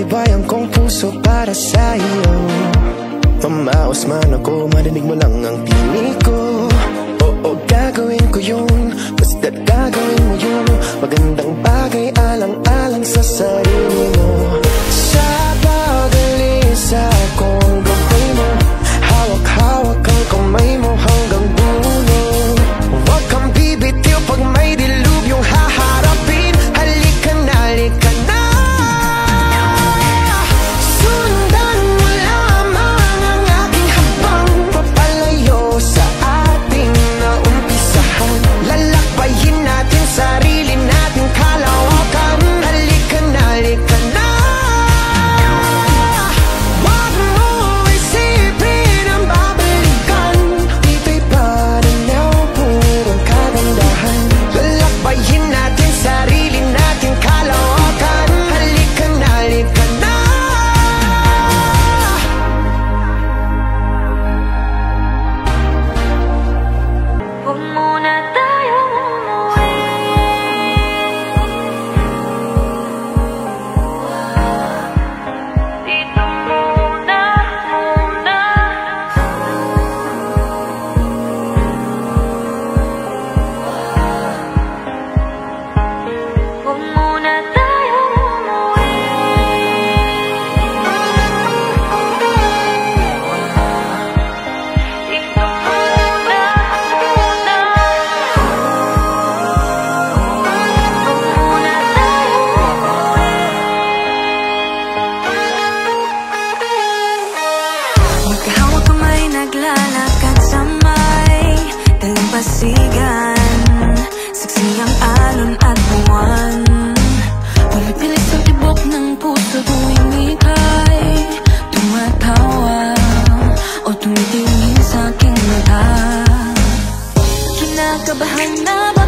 Pagtibayan kong puso para sa iyo. Mamaos man ako, marinig mo lang ang tinig ko. Oo, gagawin ko yun, basta't gagawin mo yun. Magandang bagay, alang-alang sa sarili mo. Sa pag-alis akong gawin mo, hawak-hawak ang kamay mo hanggang dulo. Huwag kang bibitiw pag may dilubyong haharapin. Halika na, halika na. Sarili natin kalawakan. Halika na, halika na. Wag mo isipin ang babalikan. Dito'y pananaw, purong kagandahan. Lalakbayin natin sarili natin kalawakan. Halika na, halika na. Huwag muna tayong umuwi. Magkahawak kamay, naglalakad sa may dalampasigan. Saksi ang alon at buwan. Pumipilit sa tibok ng puso tuwing ika'y tumatawa o tumitingin sa aking mata. Kinakabahan na ba?